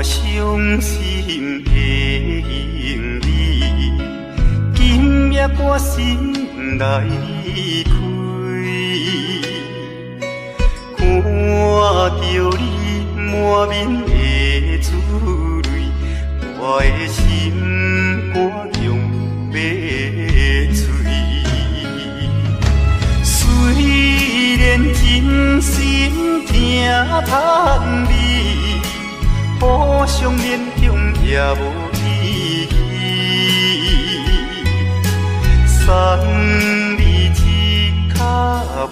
伤心的行李，今夜我心来离开，看着你满面的珠泪，我的心肝强要碎。虽然真心疼叹你，互相勉强也无意义。送你一卡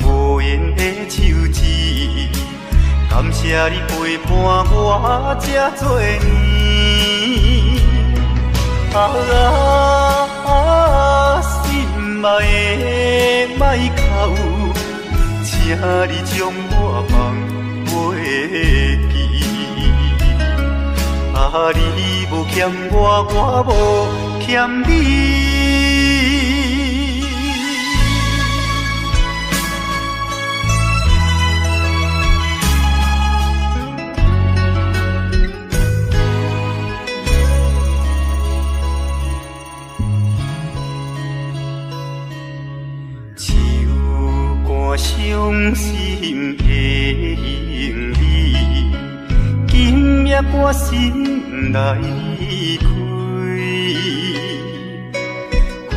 无言的手指，感谢你陪伴我这多年。心爱的莫哭，请你将我放袂记。你无欠我，我无欠你。伤心的行李，今夜我心来离开，看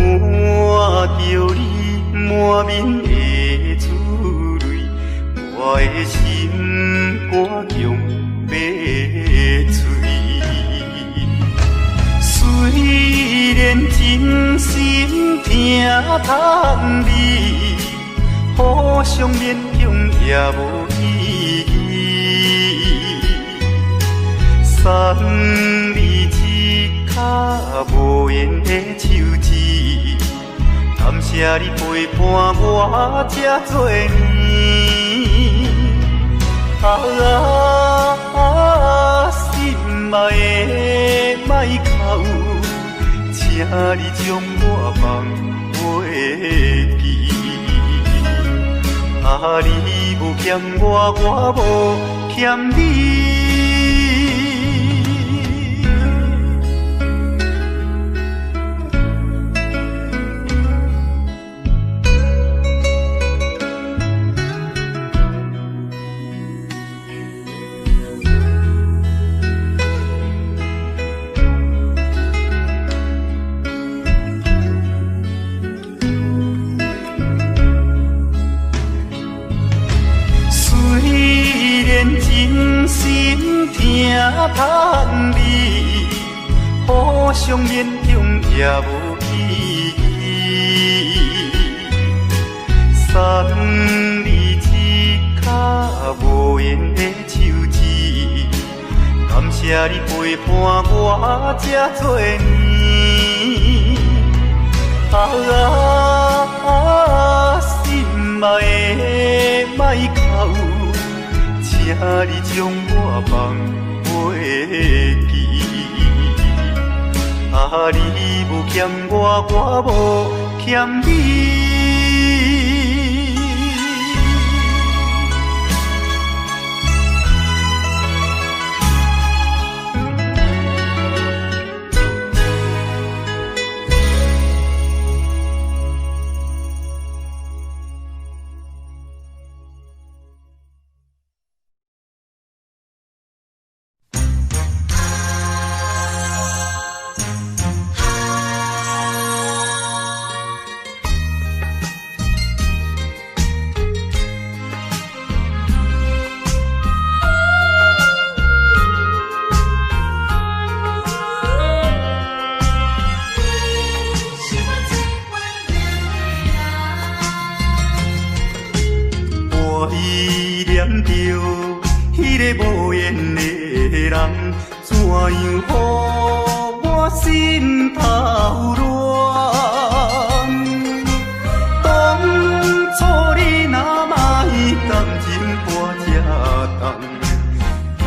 着你满面的珠泪，我的心肝强要碎。虽然真心疼叹你，互相勉强也无意义。送你一卡无言的手指，感谢你陪伴我这多年。心爱的莫哭，请你将我放袂记。你无欠我，我无欠你。真心疼叹你，互相勉强也无意义。送你一卡无言的手指，感谢你陪伴我这多年。心爱的莫哭，请你将我放袂记。你无欠我，我无欠你。我依念着迄个无言的人，怎样予我心头乱？当初你若莫感情破这重，今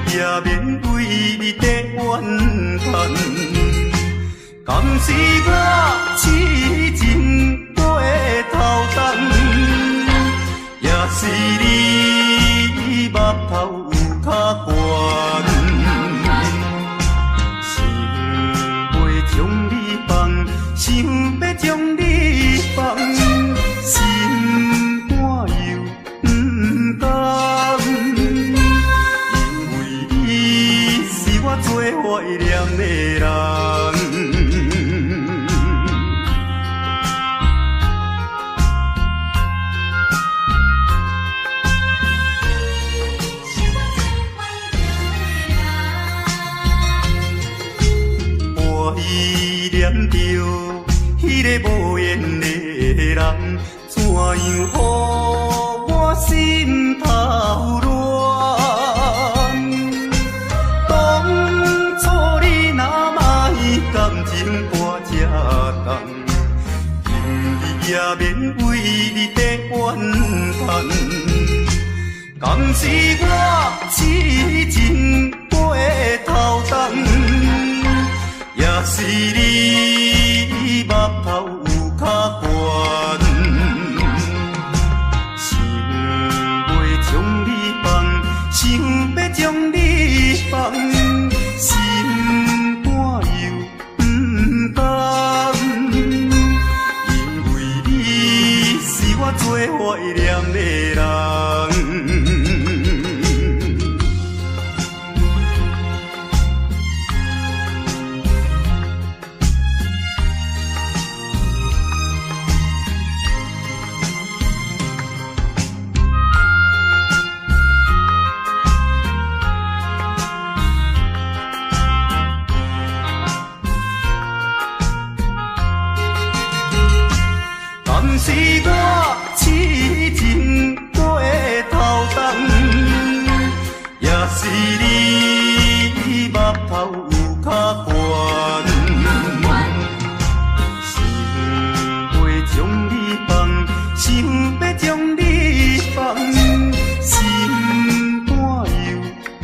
日也免为你在怨叹。敢是我痴情过头重？也是你目头有较悬，依念着迄个无缘的人，怎样予我心头乱？当初你若卖感情半只重，今日也免为你地怨叹。敢是我痴情过头重，也是你目头有较悬，想要将你放，想要将你放，心肝又不甘，因为你是我最怀念的人。是我痴情过头重，也是你目头有较悬，想要将你放，想要将你放，心肝又不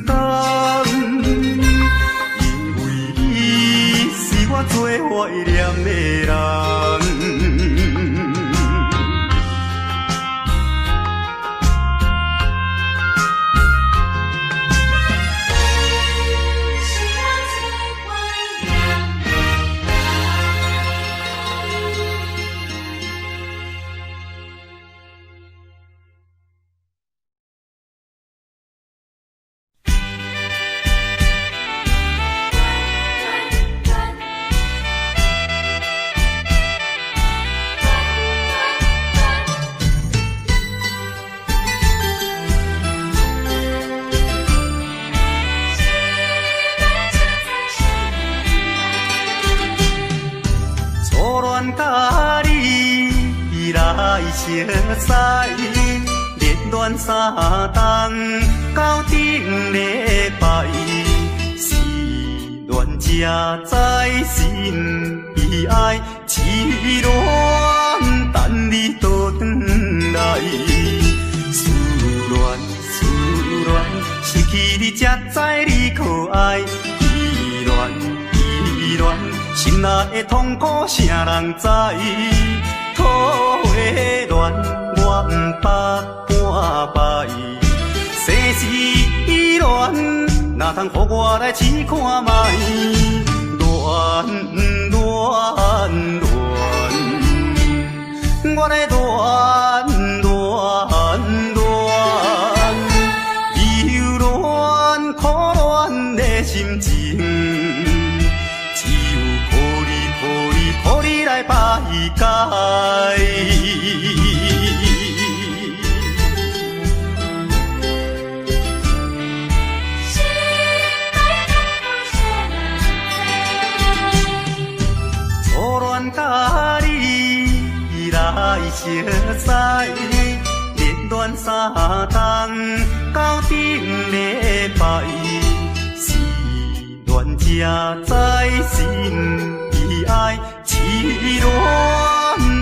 甘，因为你是我最怀念的人。甲你来熟悉，热恋3冬到顶礼拜，是恋才知心意爱，痴恋等你倒转来，思恋失去你才知你可爱，依恋。心内的痛苦，啥人知？土的恋，我不捌半摆。世事恋，哪通予我来试看卖？恋，我来恋，忧恋苦恋的心情。予你来排解。初恋甲你来熟悉，热恋3冬到顶礼拜，是恋才知心意爱。痴恋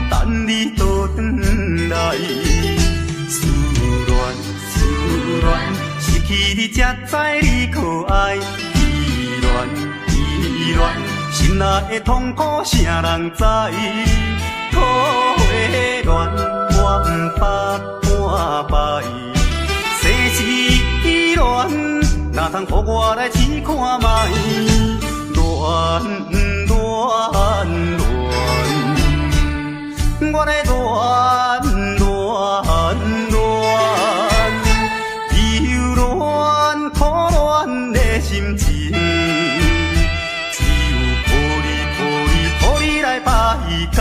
等你倒转来，思恋失去你才知你可爱，依恋心内的痛苦，啥人知？土的恋，我不捌半摆。世事恋，哪通予我来试看卖？恋。我来恋，忧恋苦恋的心情，只有予你来排解。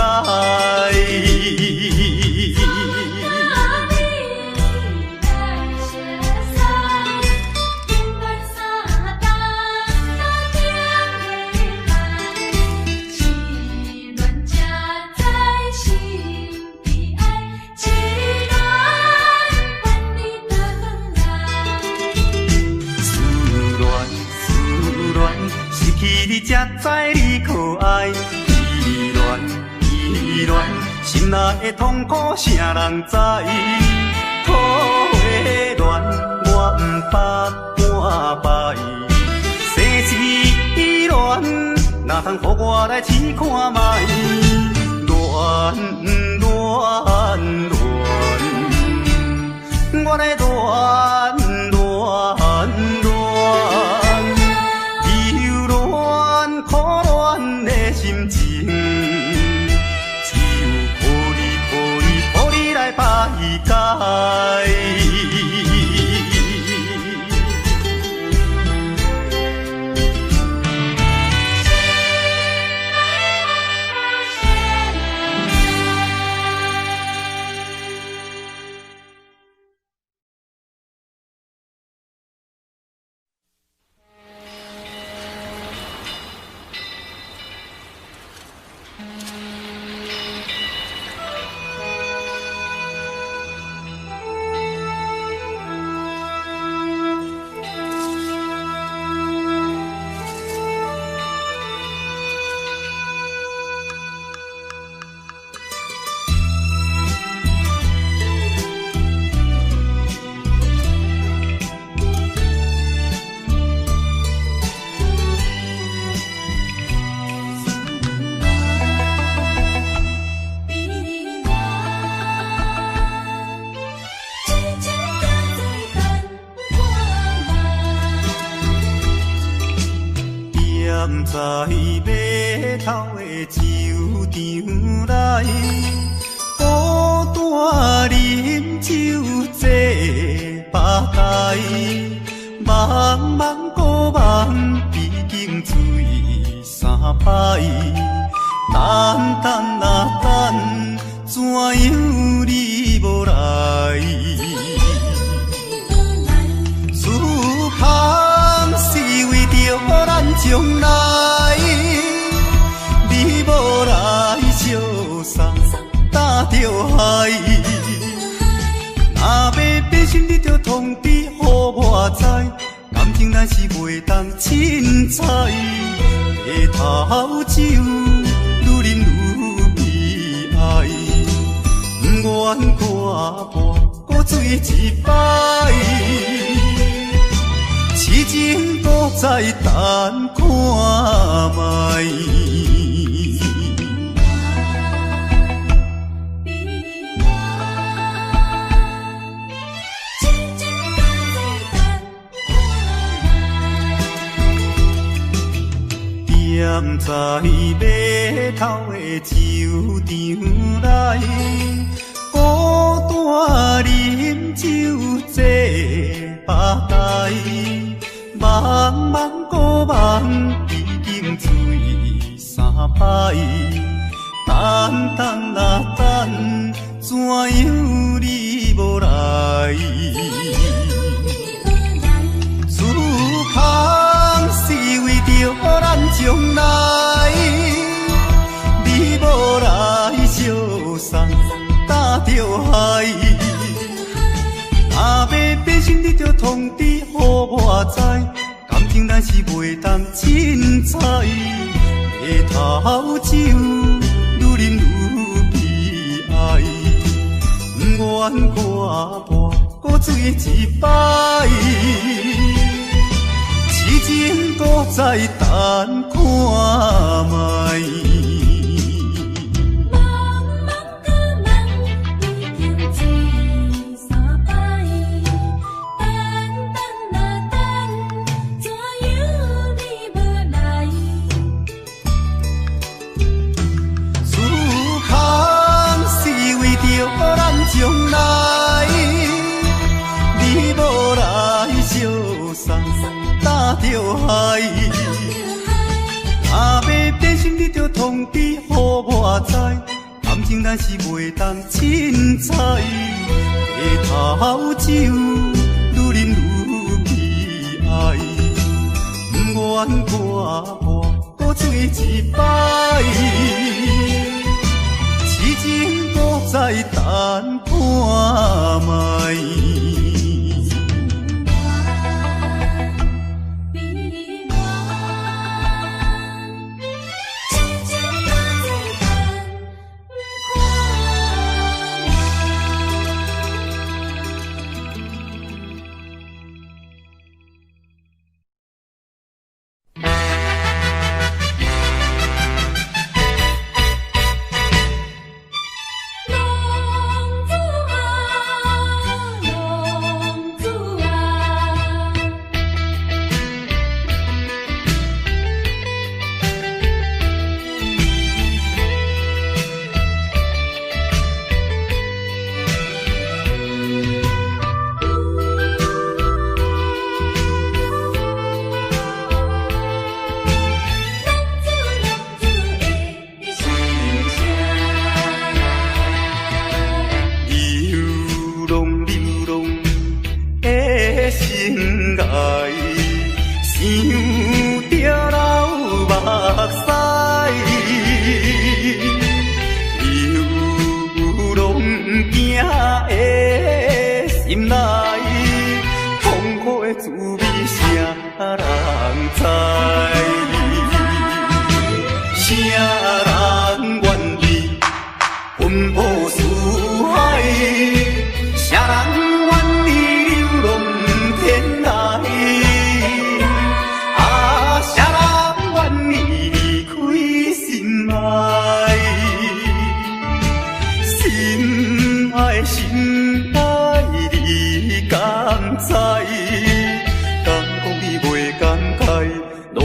知你可爱，依恋，心内的痛苦谁人知？土的恋，我不捌半摆。生死恋，哪通予我来试看卖？恋，我来恋。忧恋、苦恋的心情，只有予你来排解。在码头的酒场内，孤单饮酒坐吧台，茫茫孤梦已经醉三摆，等怎样你无来？思盼是为着咱将来，你无来相送，担着害。若要变心，你着通知予我知，感情咱是袂当凊彩。下头酒愈啉愈悲哀，不愿挂伴，搁醉一摆。痴情搁再等看卖。踮在码头的酒场内，孤单饮酒坐吧台，茫茫孤梦已经醉三摆，等怎样你无来？思盼是为着咱将来，你无来相送，担着害。若要变心，你着通知予我知，感情咱是袂当凊彩。下头酒愈啉愈悲哀，不愿挂伴，搁醉一摆。痴情搁再等看卖。将来，你无来相送，担着害。若要变心，你着通知予我知，感情咱是袂当凊彩。下头酒愈啉愈悲哀，不愿挂伴，搁醉一摆。痴情搁再等看卖。想着老目屎，流浪行的心内，痛苦的滋味谁人知？谁人愿意奔波四海？谁人愿意流浪天涯？啊，谁人愿意离开心爱？心爱心爱，你敢知？敢讲你袂感慨？浪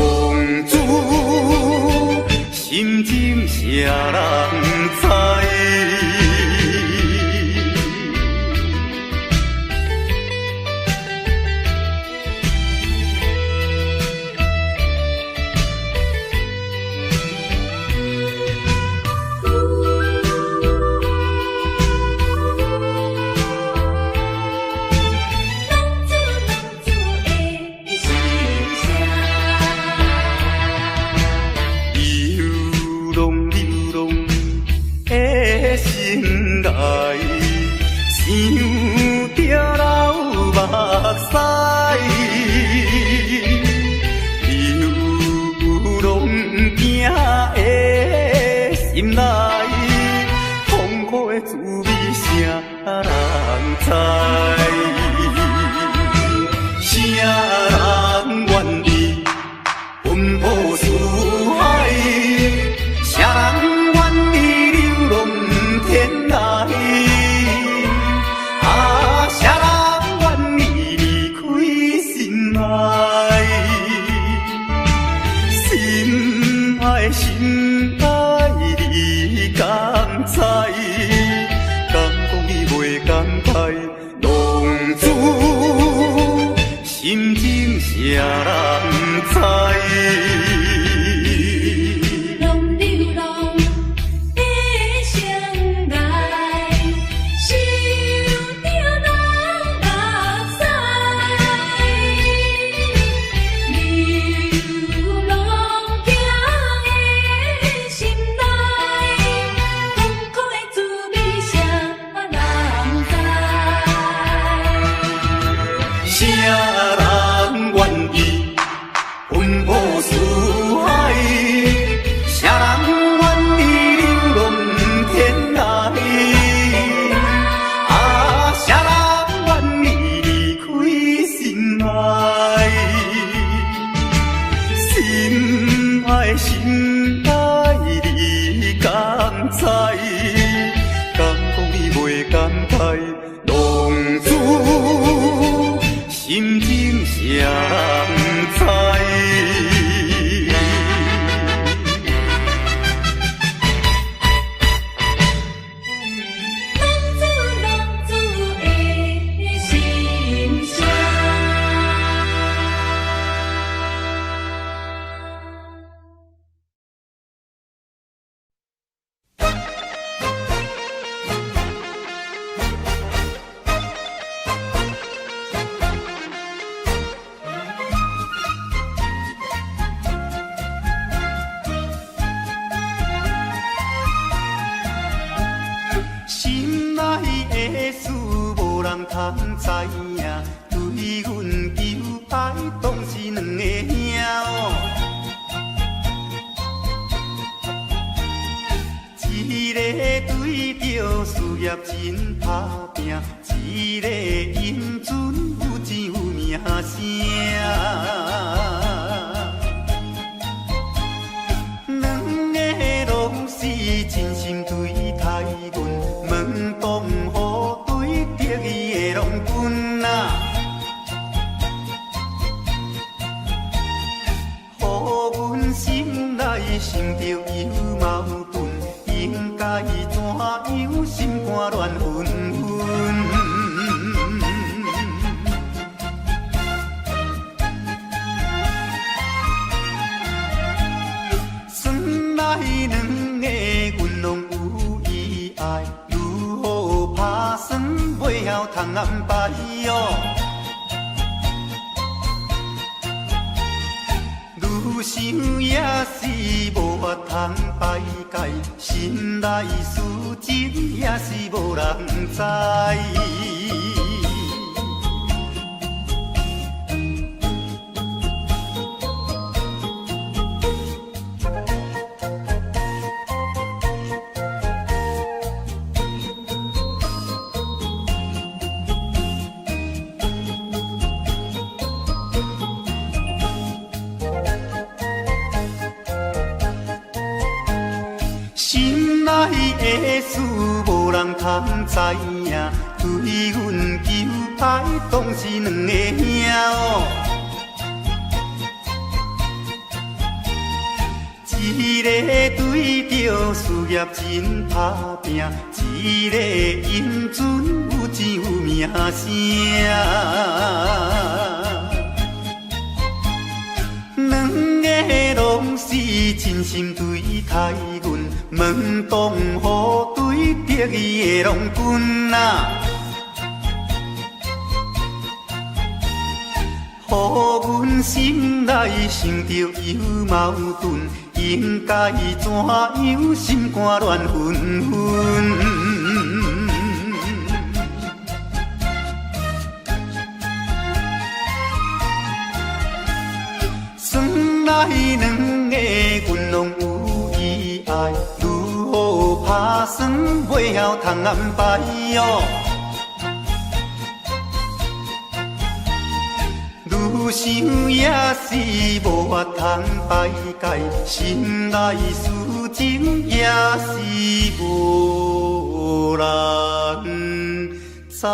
子心情谁人知？想着老目屎，流浪行的心内，痛苦的滋味谁人知？谁人愿意奔波四海？谁人愿意流浪天涯？心爱你敢知？敢讲你袂感慨？浪子心情谁人知？谁人愿意奔波四海？谁人愿意流浪天涯？啊，谁人愿意离开心爱？心爱心爱，你敢知？敢讲你袂感慨？浪子心情谁人知？心爱的事无人通知影，对阮求爱当是两个兄哦。一个对着事业真打拼，一个英俊有钱有名声。两个拢是真心对待阮。门当户对，得意的郎君啊，予阮心内想着有矛盾，应该怎样心肝乱纷纷？算来两个阮拢有意爱。打算袂晓通安排哟，通排解，心内事情也是无人知。心内的事无人通知影，对阮求爱当是两个兄哦。一个对着事业真打拼，一个英俊有钱有名声。两个拢是真心对待阮，门当户对得意的郎君啊，予阮心内想着有矛盾，应该怎样心肝乱纷纷。来两个阮拢有意爱，如何打算袂晓通安排哦？愈想也是无法通排解，心内事情也是无人知。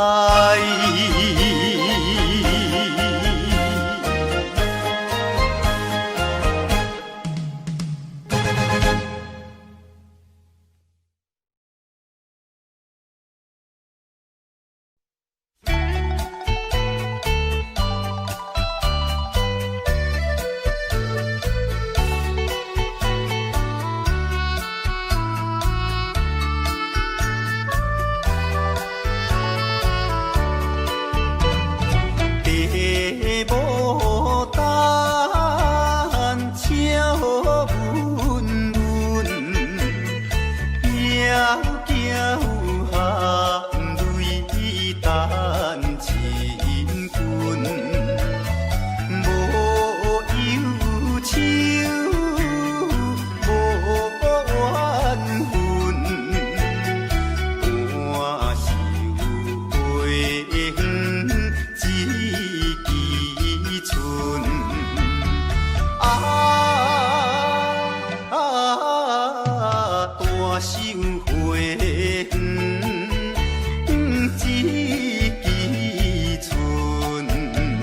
一枝春。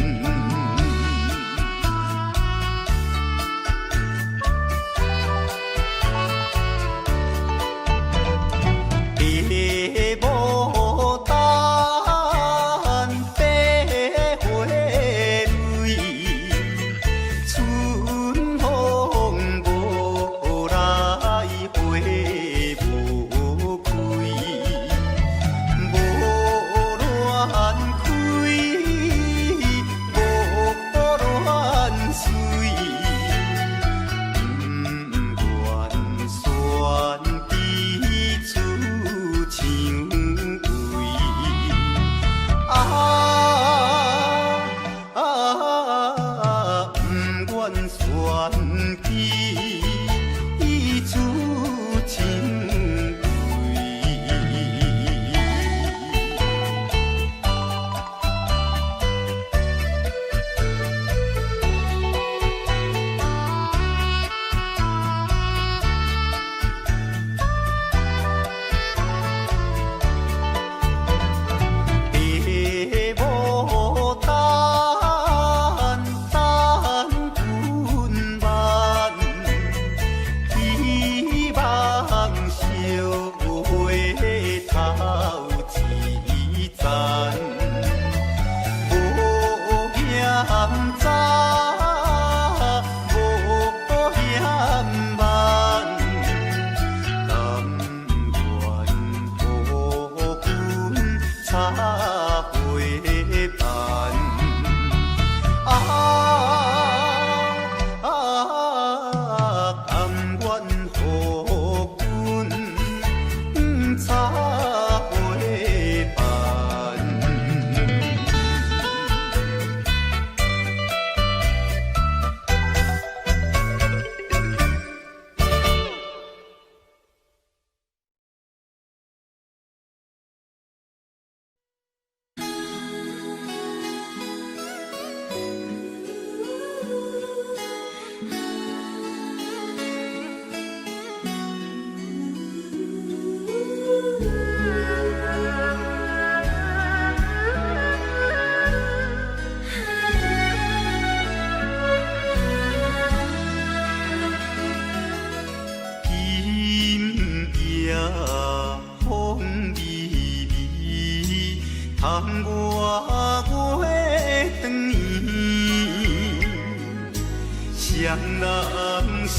双人相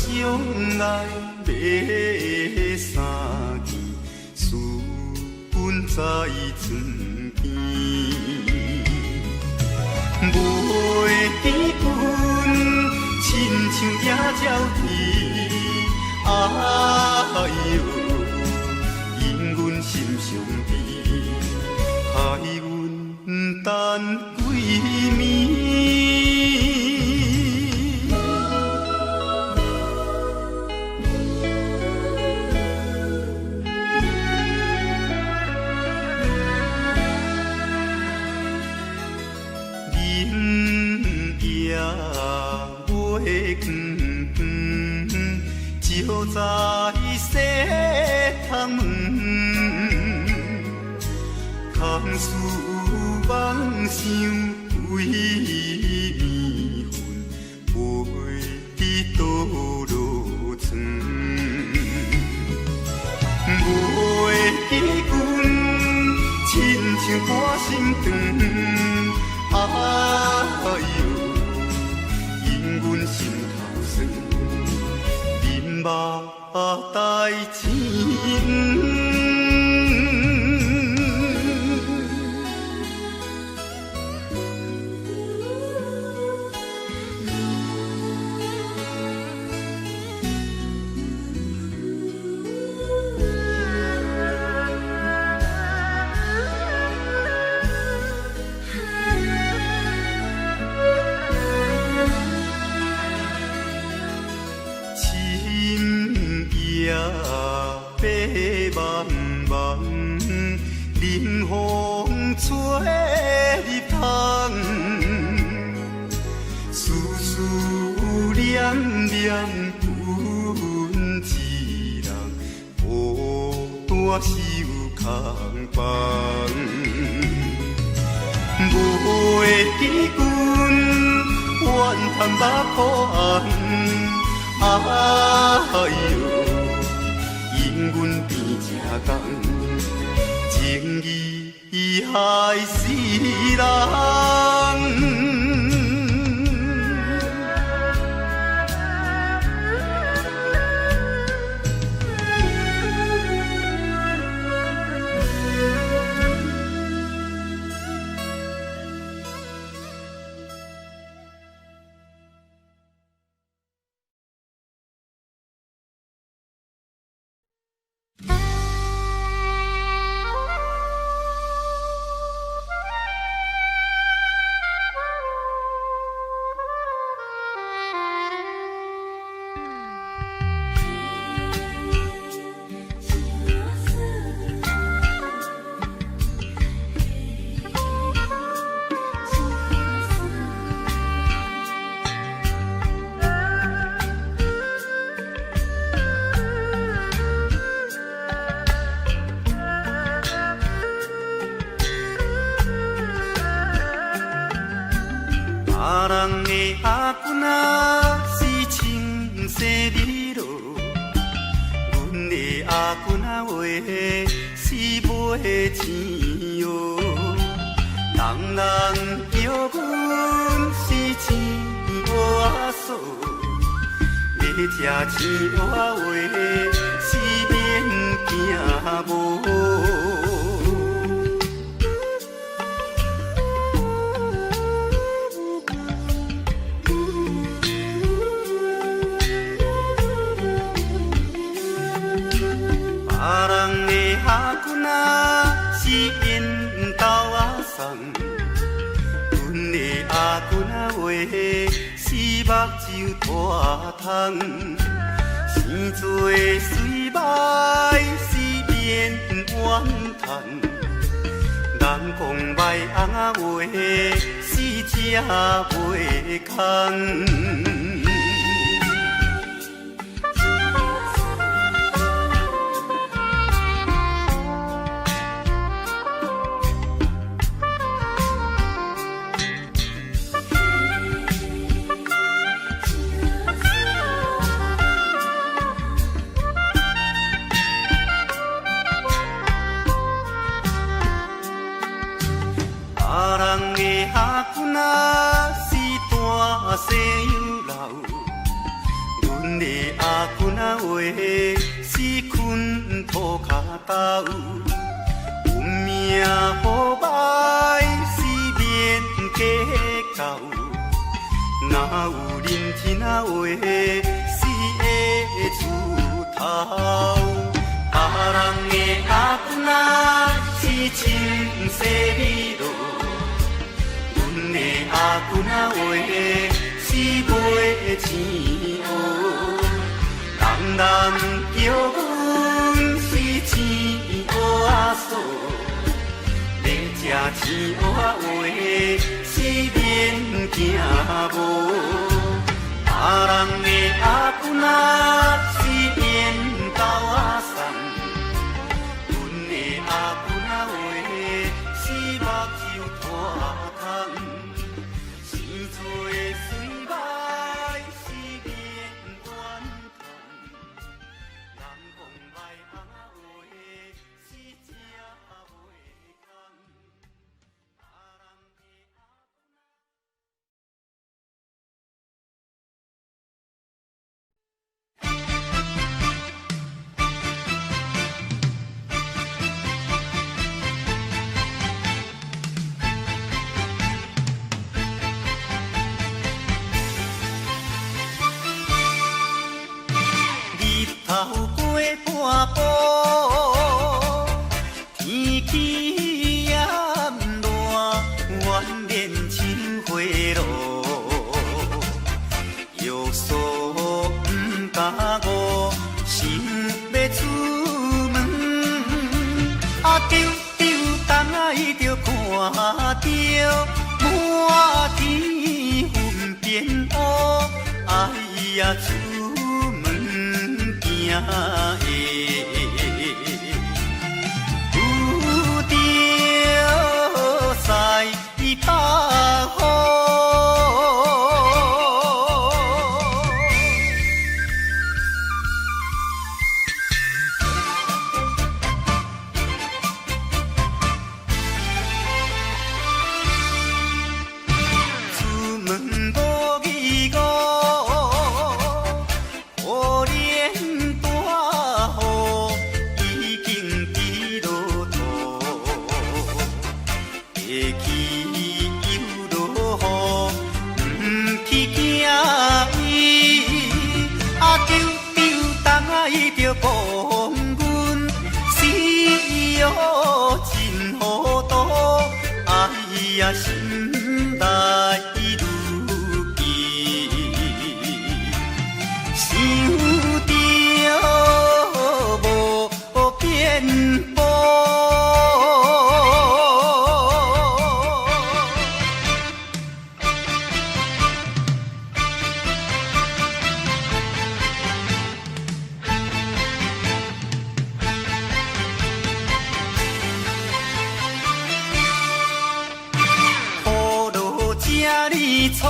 爱要三更，思阮在床边。袂记阮，亲像野鸟啼，哎哟，因阮心伤悲，害阮等几暝。就在西窗门，空思梦想为暝昏，飞伫倒落床。袂记阮，亲像歌心肠，哎哟，因阮心头酸。目代情。冷风吹入窗，思思念念阮一人，孤单守空房。袂记阮，怨叹目苦红，哎哟，因阮变这工。情义害死人。阿君啊，是青色美罗，阮的阿君啊话是买钱哟。人人叫阮是钱我嫂，要吃钱我话是免惊无。是因兜阿送，阮的阿君啊话是目睭大通，生做水歹是免怨叹，人讲歹翁啊话是吃袂空。阿君啊，是大西洋流，阮的阿君啊话，死困土骹斗，有命好歹是免计较，哪有人天啊话，死会出头。别人的阿君啊是亲生米路，阮的阿君啊话是卖钱乌，人人叫阮是钱乌仔嫂，要吃钱乌仔话是免惊无，别人的阿君啊是缘投仔送。阿君啊话，是目睭拖空，生做的水歹是免怨叹，人讲来阿话是正袂空。头过半步，天气炎热，愿连情花路，约束不敢误，想要出门，丢东来就看到满天云变乌，哎呀出门。有着西北风，出门无义务。就讲阮死哦真糊涂，哎呀心内如记，想着无变步。错，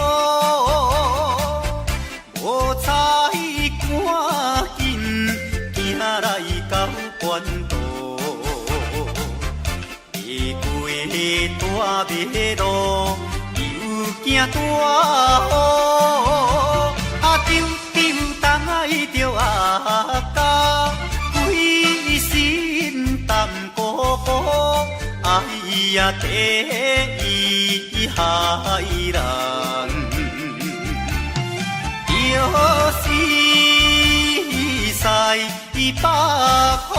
无彩赶紧行来到关渡，爬过大马路，又惊大雨，丢东来着阿家，规身淡薄薄，哎呀第一害人。又是西北风。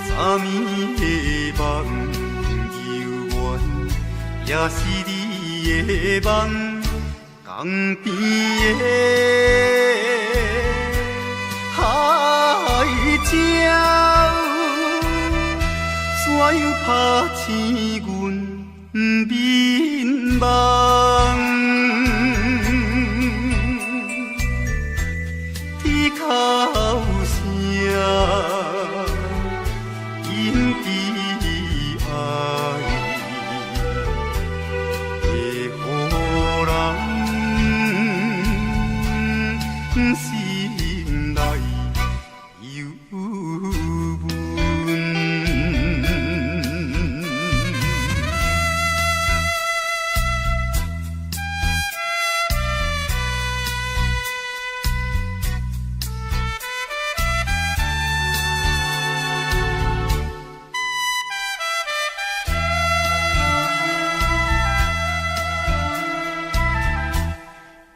昨暝的梦游园，也是你的梦，江边的海鸟，怎样拍醒阮眠梦？天哭声。心内忧闷，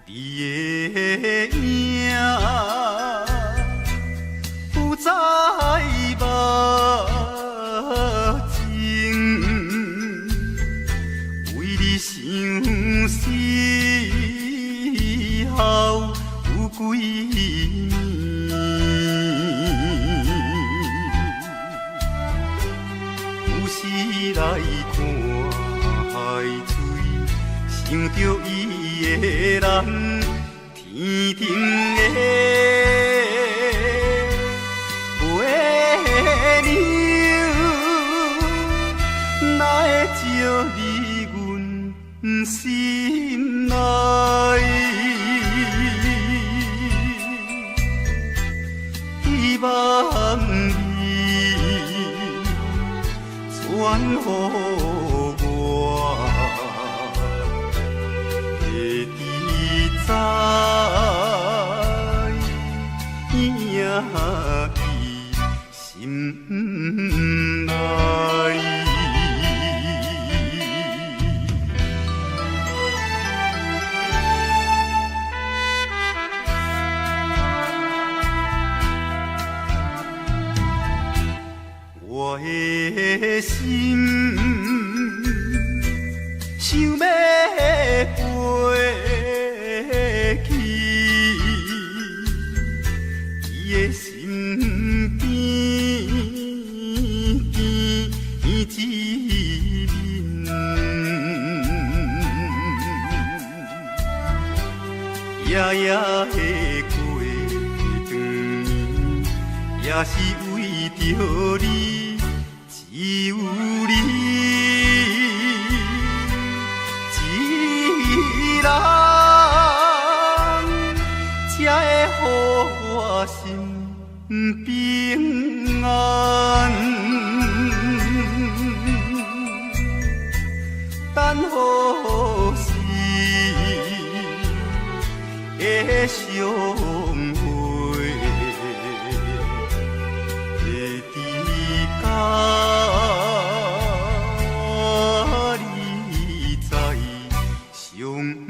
你的影不再目前，为你想思后有几年，有时来看海水，想着伊的人。天顶的月亮，哪会照入阮心内？希望你传予我，会知心内。我的心想要飞去，伊的身边一面，夜夜的过长年，也是为着你，只有你一人，才会予我心平安。等何时的相会，会知甲你再相会。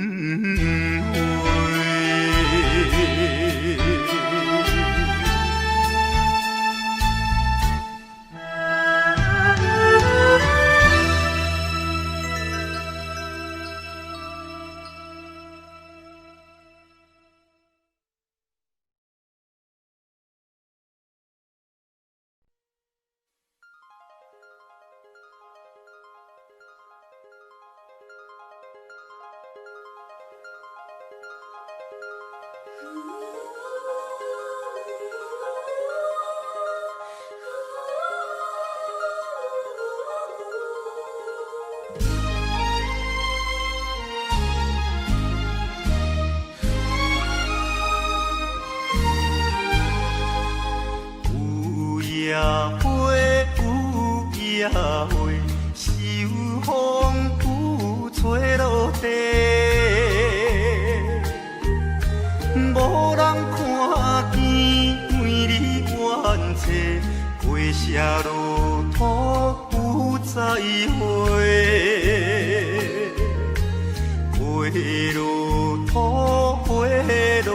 夜花有夜花，秋风有吹落地，无人看见为你怨切，花谢落土有再会，花落土，花落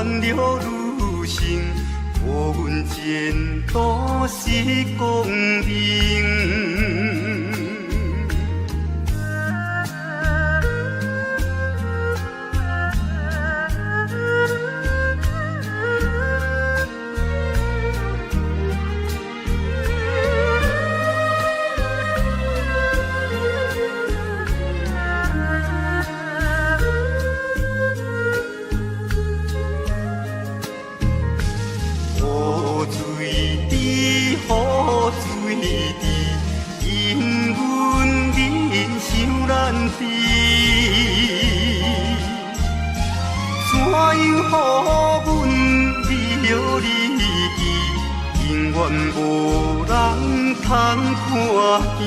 烦恼愈生，无阮前途是光明。怎样予阮为了你记，永远无人通看见。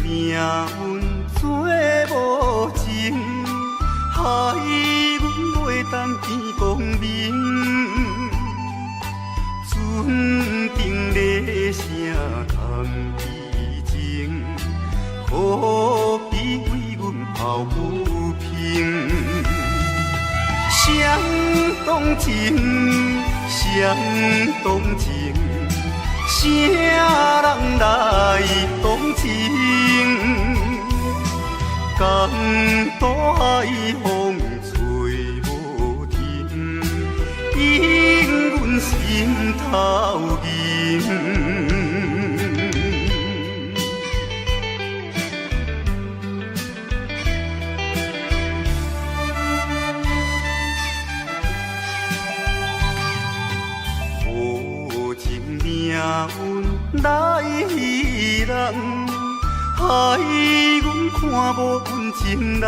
命运做无情，害阮袂当见光明。船顶咧声空悲情，可比为阮抱不平。相同情，相同情。啥人来同情？江大海风吹无停，引阮心头凝。无情命运来戏人，害阮看无阮情人。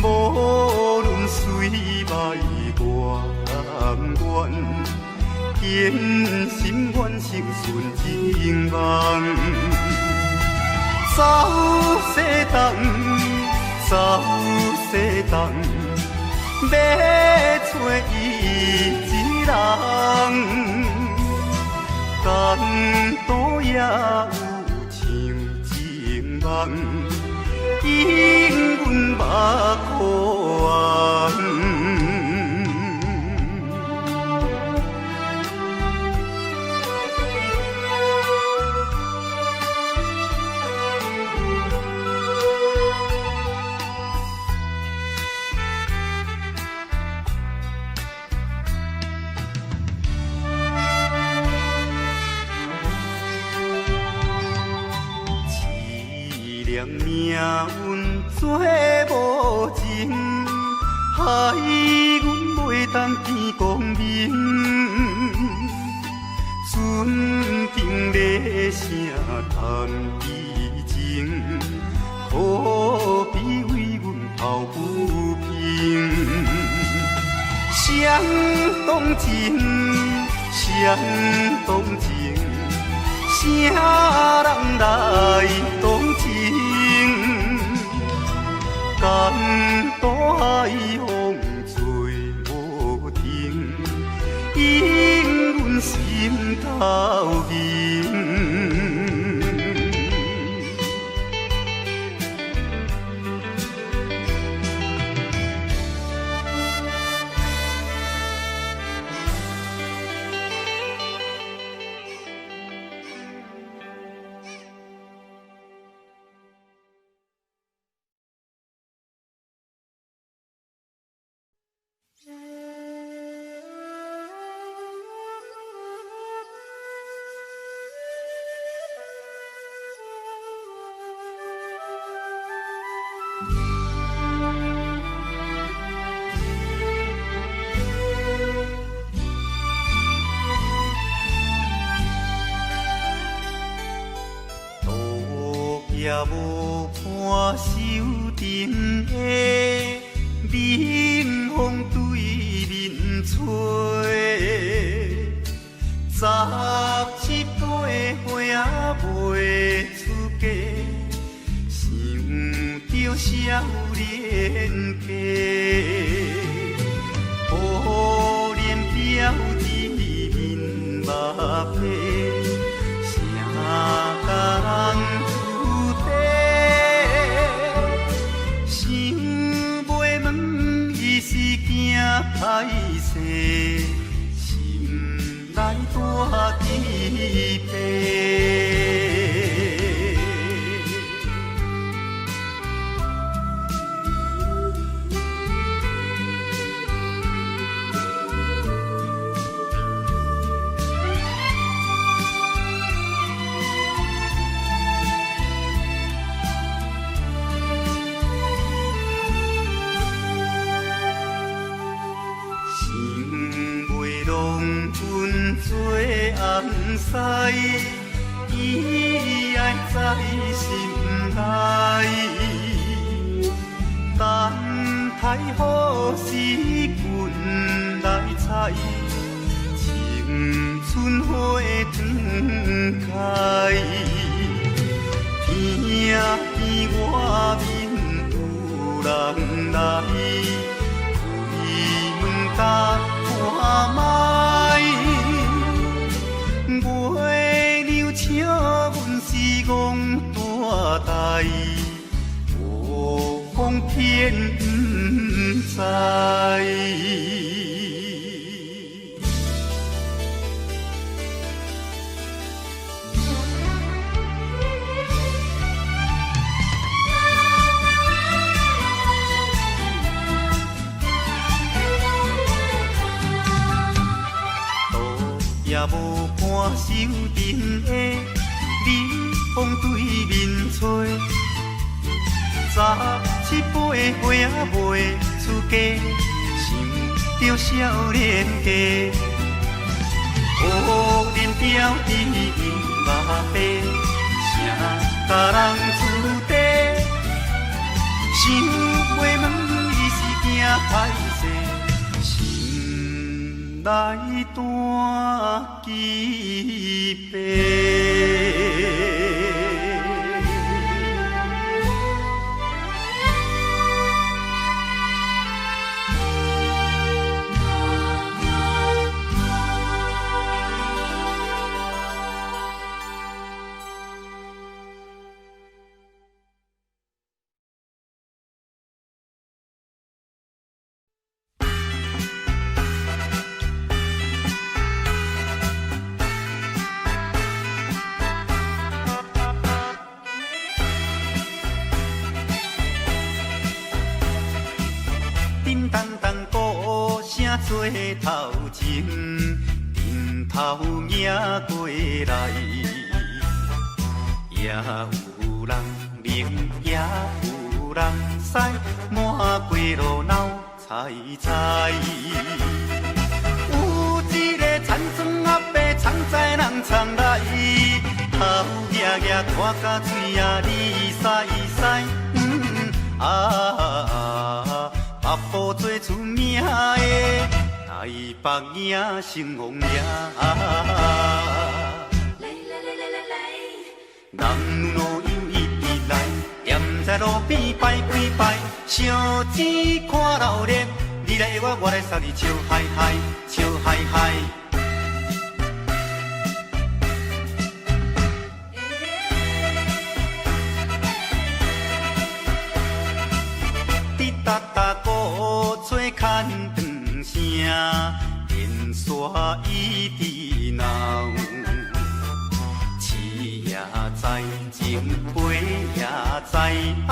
无论水歹我愿，坚心愿成顺情梦。走西东，走西东，要找伊一人。江岛也有像情梦，引阮目眶红。命运做无情，害阮袂当见光明。船顶咧声谈悲情，可比为阮抱不平。相同情，相同情，啥人来同情？江大海风吹无停，引阮心头凝。也无伴手阵的冷风对面吹。17岁花袂出嫁，想着少年家。可怜表姊面目白，谁甲人负地？想袂问伊是惊歹势。来大期盼，做红西，伊爱在心内，等待好时阮来采，青春花长开。听见外面有人来，开门甲看卖。月娘笑阮是戆大代，无讲骗不知。也无伴手阵的冷风对面吹，17岁花袂出嫁，想着少年家。可怜表姊目白，谁甲人出地？想袂问伊是惊歹势。来大期盼。做头前，顶头迎过来，也有人明，也有人驶，满街路闹猜猜。有一个田庄阿伯，常在人常来，头额额拖甲嘴啊哩塞塞，北部最出名的台北赢成王爷，人路又一直来，站在路边摆几摆，烧钱看热闹，你来我，我来送你笑嗨嗨，笑嗨嗨。哒哒鼓吹牵长声，电线一直闹。饲也在前，陪也在后，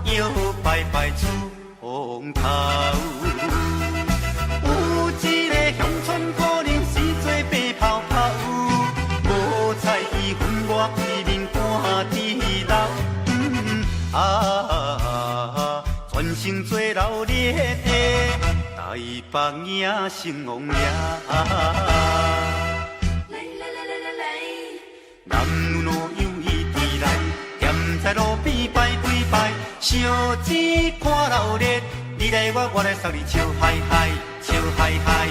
摇摆摆出风头。有一个乡村可能是做白泡泡，无彩伊分我规面看地老。全城做热烈的台北赢成王爷，人路又一直来，站在路烧钱看热烈，你来我来送你笑嗨嗨，笑嗨嗨。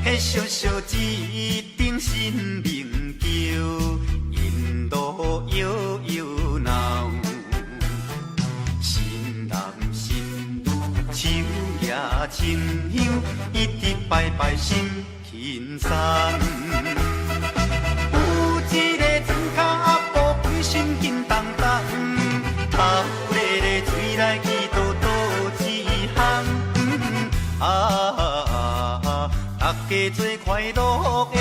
迄烧烧钱顶新名叫，引路摇摇闹。新男新女手也亲香，一直拜拜心轻松。有一个船脚阿婆规身紧动动，头咧咧嘴来去倒倒一项。大家做快乐的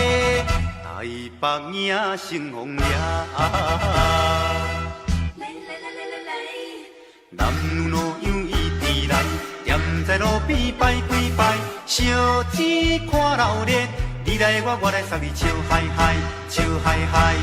台北影成风夜。男女老幼一直来，站在路边摆几摆，烧钱看热烈，你来我来送你笑嗨嗨，笑嗨嗨。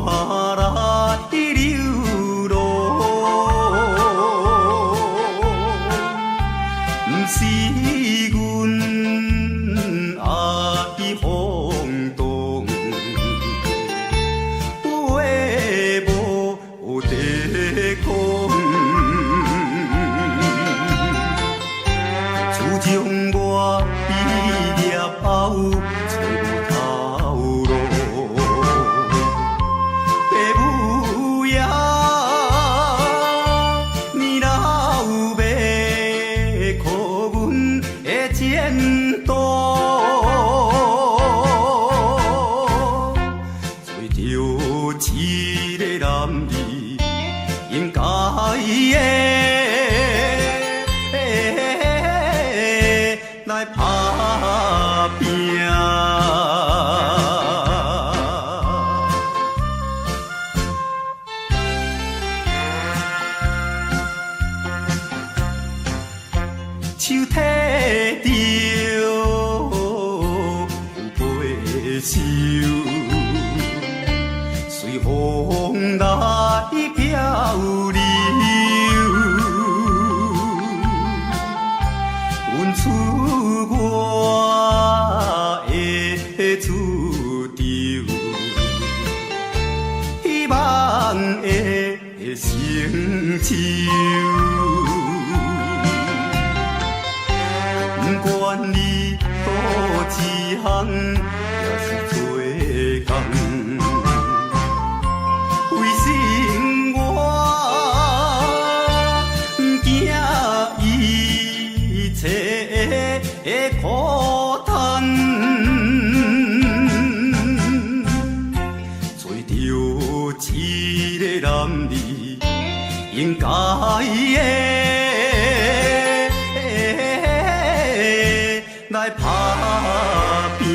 来流浪，不是阮爱放荡，话无地讲，自从我毕业后，找无头路。父母年老要靠阮的前途，找着一个男儿应该的来打拼。手提着有背手，随风来漂流。阮出我的厝场，希望会成就。不管你倒一项，也是做工，为生活惊一切的苦叹，找着一个男儿应该的。来打拼，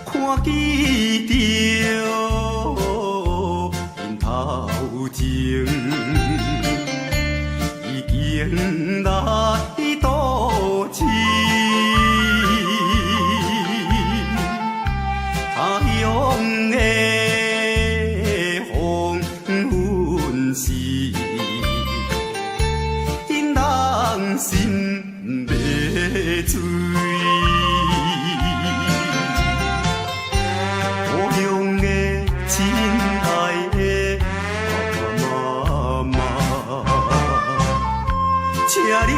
看见着因头前。迎来多情，他乡的黄昏时，因人心要醉。故乡的亲爱的爸爸妈妈。请你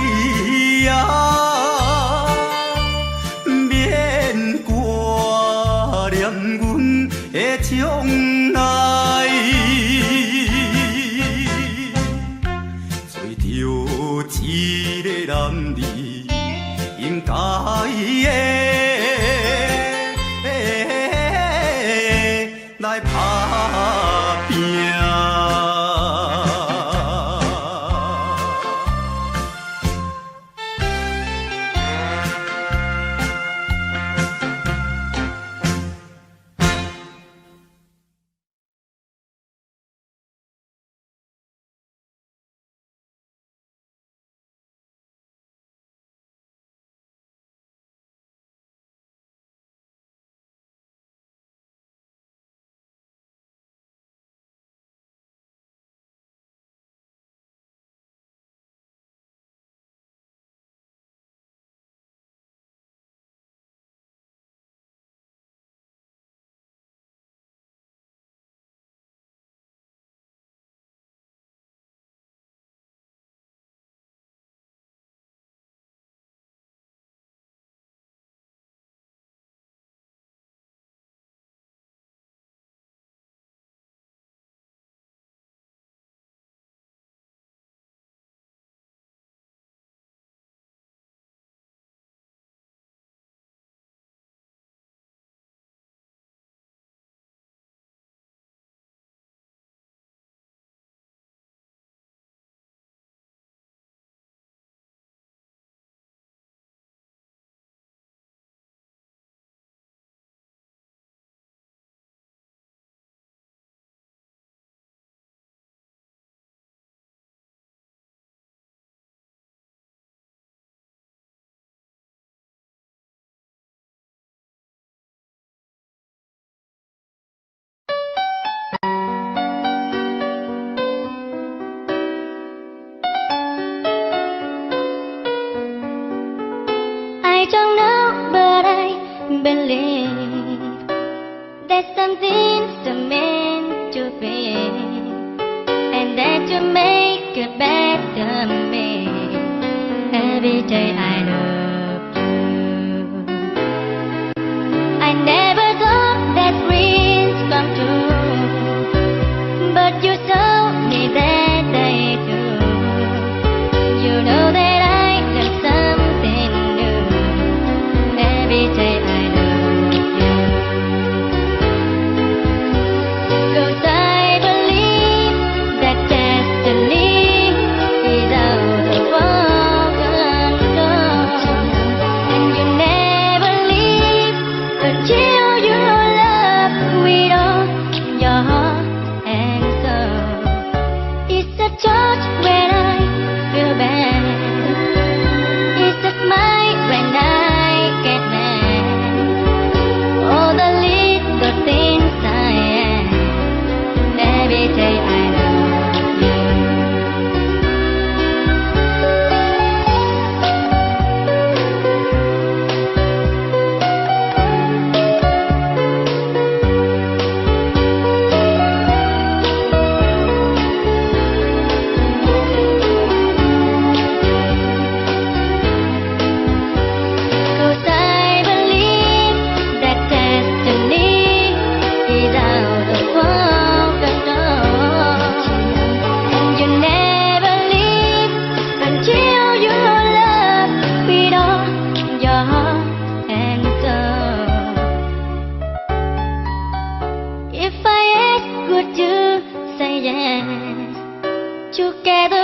believe that something's meant to be, and that you make it better me every day I love you. I never thought that dreams come true, but you told me that they do. You know that I got something new every day I love you. 'Cause I believe that destiny is out of our control, and you never leave until you love with all your heart and soul. It's a touch when I feel bad. It's a smile when I get mad. All the little things I am every day I love you. Cause I believe that destiny is out of our control, and you never leave until you love with all your heart and soul. If I ask, would you say yes? Together